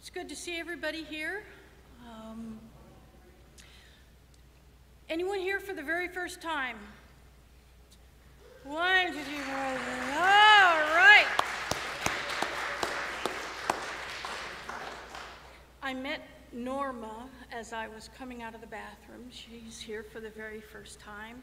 It's good to see everybody here. Anyone here for the very first time? 1, 2, 3, 4. All right. I met Norma as I was coming out of the bathroom. She's here for the very first time.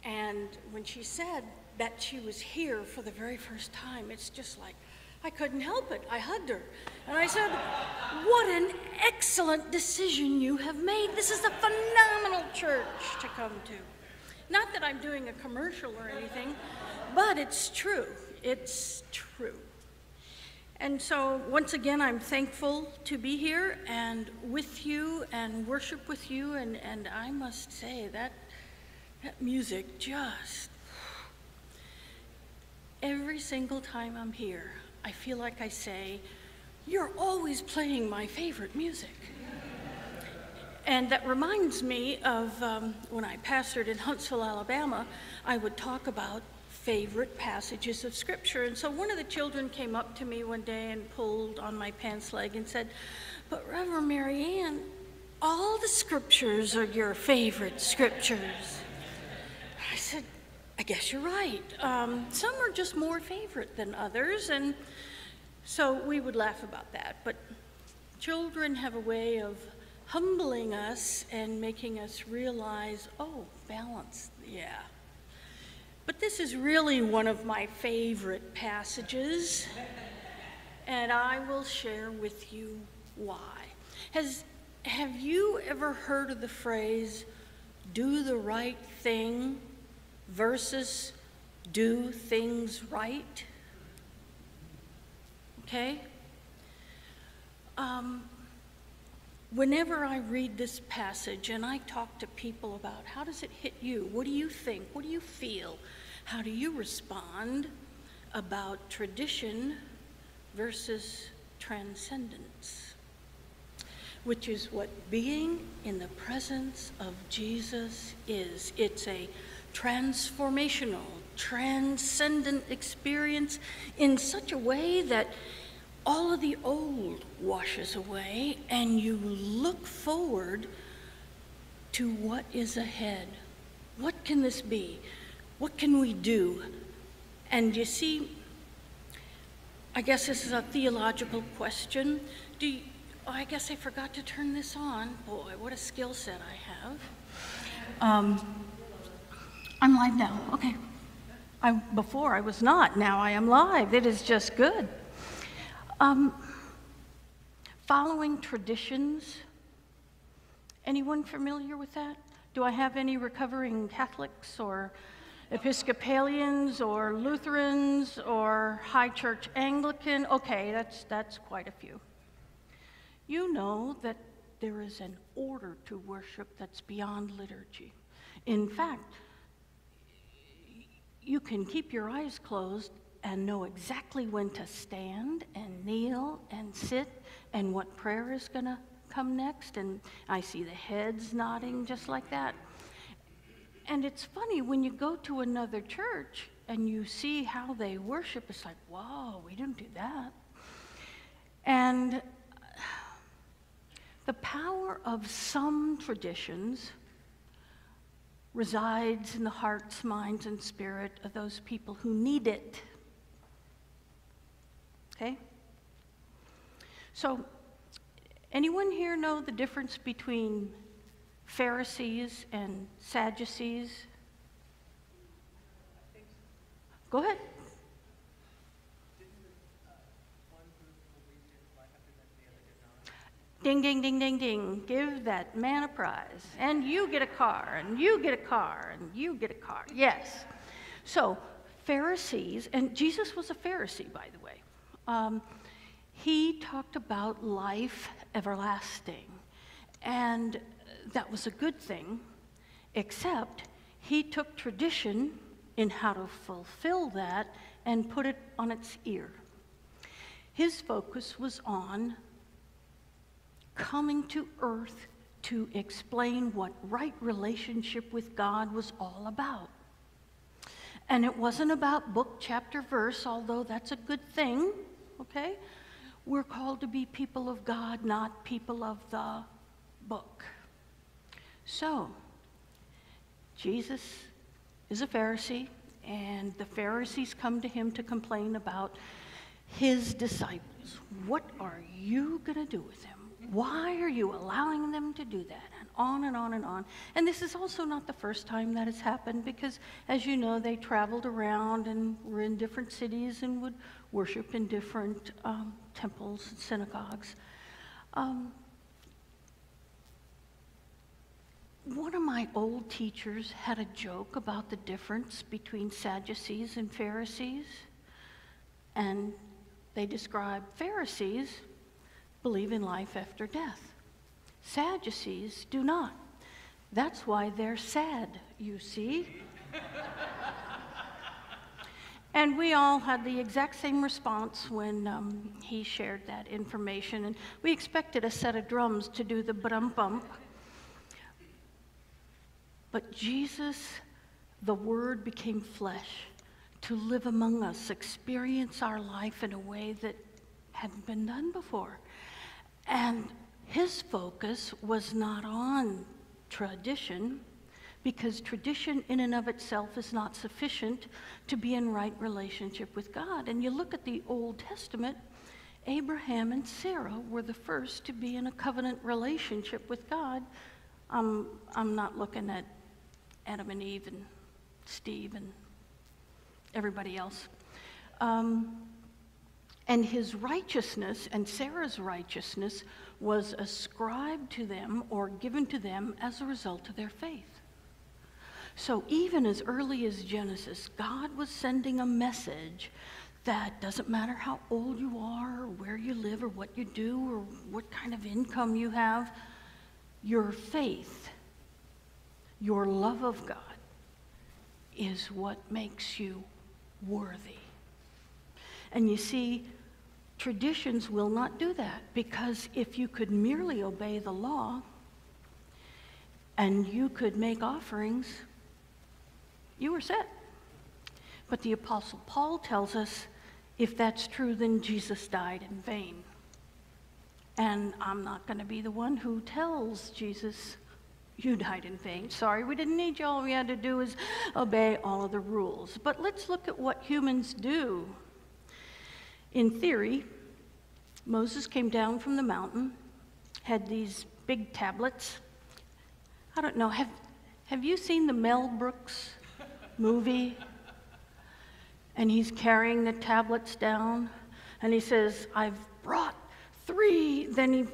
And when she said that she was here for the very first time, it's just like, I couldn't help it. I hugged her. And I said, what an excellent decision you have made. This is a phenomenal church to come to. Not that I'm doing a commercial or anything, but it's true. It's true. And so once again, I'm thankful to be here and with you and worship with you. And I must say that music just, every single time I'm here, I feel like I say, you're always playing my favorite music. And that reminds me of when I pastored in Huntsville, Alabama, I would talk about favorite passages of Scripture. And so one of the children came up to me one day and pulled on my pants leg and said, but Reverend Marianne, all the Scriptures are your favorite Scriptures. I said, I guess you're right. Some are just more favorite than others, and so we would laugh about that. But children have a way of humbling us and making us realize, oh, balance, yeah. But this is really one of my favorite passages, and I will share with you why. Have you ever heard of the phrase, do the right thing versus do things right? Okay? Whenever I read this passage and I talk to people about how does it hit you, what do you think, what do you feel, how do you respond about tradition versus transcendence, which is what being in the presence of Jesus is. It's a transformational, transcendent experience in such a way that all of the old washes away and you look forward to what is ahead. What can this be? What can we do? And you see, I guess this is a theological question. I guess I forgot to turn this on. Boy, what a skill set I have. I'm live now, okay. Before I was not, now I am live. It is just good. Following traditions, anyone familiar with that? Do I have any recovering Catholics or Episcopalians or Lutherans or High Church Anglican? Okay, that's quite a few. You know that there is an order to worship that's beyond liturgy. In fact, you can keep your eyes closed and know exactly when to stand and kneel and sit and what prayer is going to come next. And I see the heads nodding just like that. And it's funny, when you go to another church and you see how they worship, it's like, whoa, we didn't do that. And the power of some traditions resides in the hearts, minds, and spirit of those people who need it. Okay? So, anyone here know the difference between Pharisees and Sadducees? Go ahead. Ding, ding, ding, ding, ding. Give that man a prize. And you get a car, and you get a car, and you get a car. Yes. So, Pharisees, and Jesus was a Pharisee, by the way. He talked about life everlasting, and that was a good thing, except he took tradition in how to fulfill that and put it on its ear. His focus was on coming to earth to explain what right relationship with God was all about. And it wasn't about book, chapter, verse, although that's a good thing, okay? we're called to be people of God, not people of the book. So, Jesus is a Pharisee, and the Pharisees come to him to complain about his disciples. What are you going to do with them? Why are you allowing them to do that? And on and on and on. And this is also not the first time that has happened, because, as you know, they traveled around and were in different cities and would worship in different temples and synagogues. One of my old teachers had a joke about the difference between Sadducees and Pharisees. And they describe Pharisees believe in life after death. Sadducees do not. That's why they're sad, you see. And we all had the exact same response when he shared that information. And we expected a set of drums to do the ba-dum-bump. But Jesus, the Word, became flesh to live among us, experience our life in a way that hadn't been done before. And his focus was not on tradition, because tradition in and of itself is not sufficient to be in right relationship with God. And you look at the Old Testament, Abraham and Sarah were the first to be in a covenant relationship with God. I'm not looking at Adam and Eve and Steve and everybody else. And his righteousness and Sarah's righteousness was ascribed to them or given to them as a result of their faith. So even as early as Genesis, God was sending a message that doesn't matter how old you are or where you live or what you do or what kind of income you have, your faith, your love of God is what makes you worthy. And you see, traditions will not do that, because if you could merely obey the law and you could make offerings, you were set. But the Apostle Paul tells us, if that's true, then Jesus died in vain. And I'm not going to be the one who tells Jesus, you died in vain. Sorry, we didn't need you. All we had to do is obey all of the rules. But let's look at what humans do. In theory, Moses came down from the mountain, had these big tablets. I don't know, have you seen the Mel Brooks movie? And he's carrying the tablets down, and he says, I've brought 3. Then he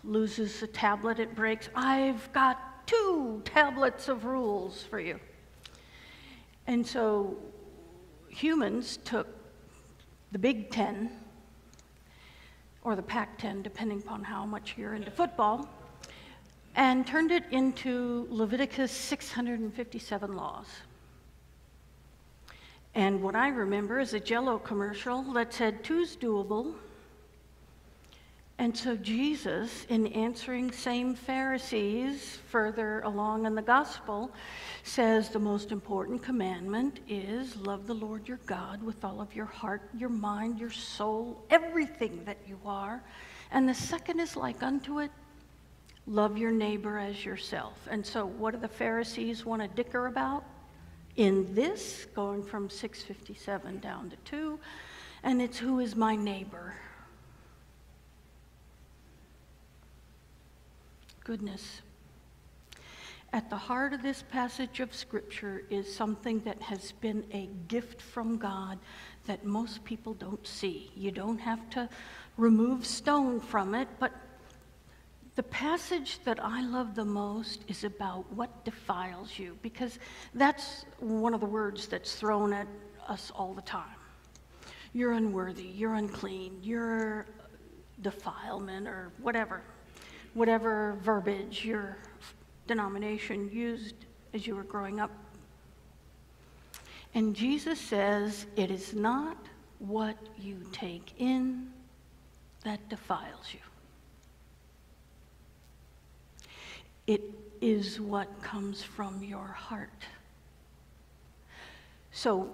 loses a tablet, it breaks. I've got 2 tablets of rules for you. And so humans took the Big Ten, or the Pac-10, depending upon how much you're into football, and turned it into Leviticus 657 laws. And what I remember is a Jell-O commercial that said, two's doable. And so Jesus, in answering same Pharisees further along in the gospel, says the most important commandment is love the Lord your God with all of your heart, your mind, your soul, everything that you are. And the second is like unto it, love your neighbor as yourself. And so what do the Pharisees want to dicker about? In this, going from 657 down to 2, and it's who is my neighbor? Goodness. At the heart of this passage of Scripture is something that has been a gift from God that most people don't see. You don't have to remove stone from it, but the passage that I love the most is about what defiles you, because that's one of the words that's thrown at us all the time. You're unworthy, you're unclean, you're defilement, or whatever verbiage your denomination used as you were growing up. And Jesus says, it is not what you take in that defiles you. It is what comes from your heart. So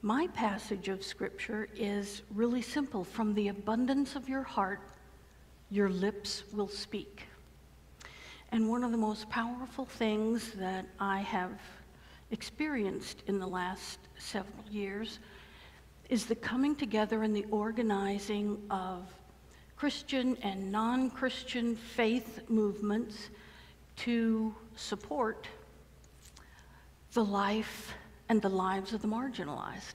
My passage of Scripture is really simple. From the abundance of your heart, your lips will speak. And one of the most powerful things that I have experienced in the last several years is the coming together and the organizing of Christian and non-Christian faith movements to support the life and the lives of the marginalized.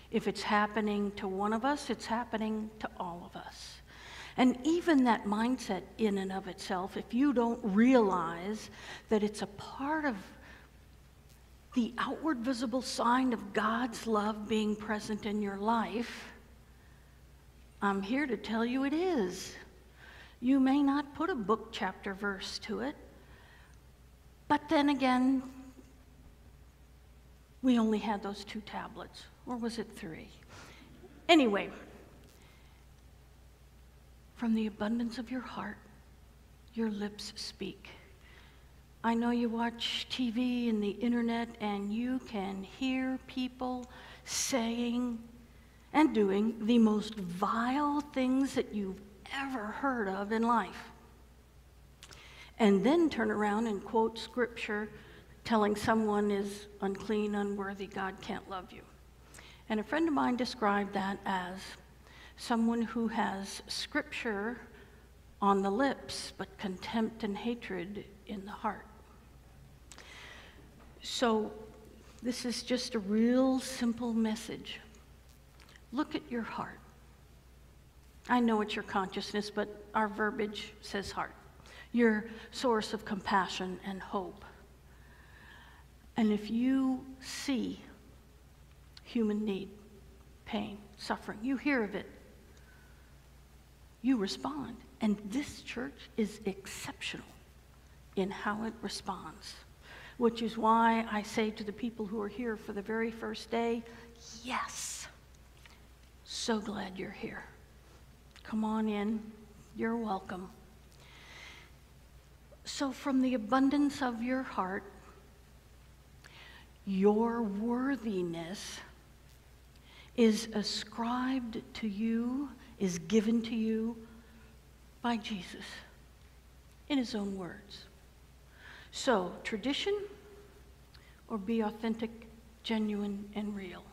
If it's happening to one of us, it's happening to all of us. And even that mindset in and of itself, if you don't realize that it's a part of the outward visible sign of God's love being present in your life, I'm here to tell you it is. You may not put a book, chapter, verse to it, but then again, we only had those 2 tablets, or was it 3? Anyway, from the abundance of your heart, your lips speak. I know you watch TV and the internet, and you can hear people saying and doing the most vile things that you've ever heard of in life. And then turn around and quote Scripture telling someone is unclean, unworthy, God can't love you. And a friend of mine described that as someone who has Scripture on the lips, but contempt and hatred in the heart. So this is just a real simple message. Look at your heart. I know it's your consciousness, but our verbiage says heart. Your source of compassion and hope. And if you see human need, pain, suffering, you hear of it, you respond. And this church is exceptional in how it responds, which is why I say to the people who are here for the very first day, yes, so glad you're here. Come on in, you're welcome. So from the abundance of your heart, your worthiness is ascribed to you, is given to you by Jesus in his own words. So, tradition or be authentic, genuine, and real?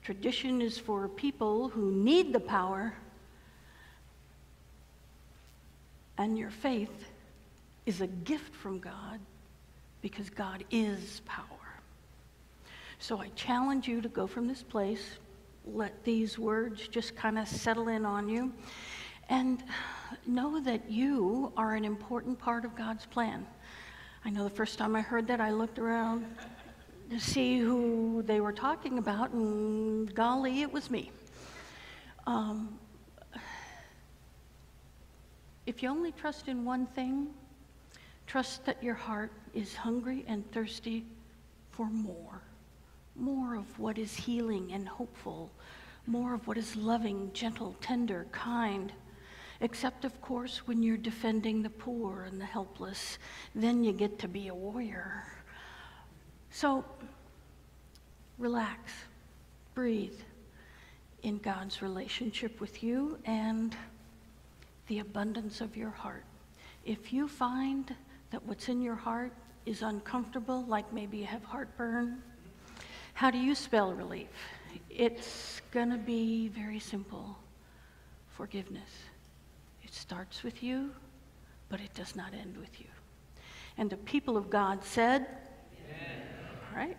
Tradition is for people who need the power, and your faith is a gift from God because God is power. So I challenge you to go from this place, let these words just kind of settle in on you, and know that you are an important part of God's plan. I know the first time I heard that, I looked around to see who they were talking about, and golly, it was me. If you only trust in one thing, trust that your heart is hungry and thirsty for more. More of what is healing and hopeful, more of what is loving, gentle, tender, kind. Except, of course, when you're defending the poor and the helpless, then you get to be a warrior. So, relax, breathe in God's relationship with you and the abundance of your heart. If you find that what's in your heart is uncomfortable, like maybe you have heartburn, how do you spell relief? It's going to be very simple. Forgiveness. It starts with you, but it does not end with you. And the people of God said, Amen. All right.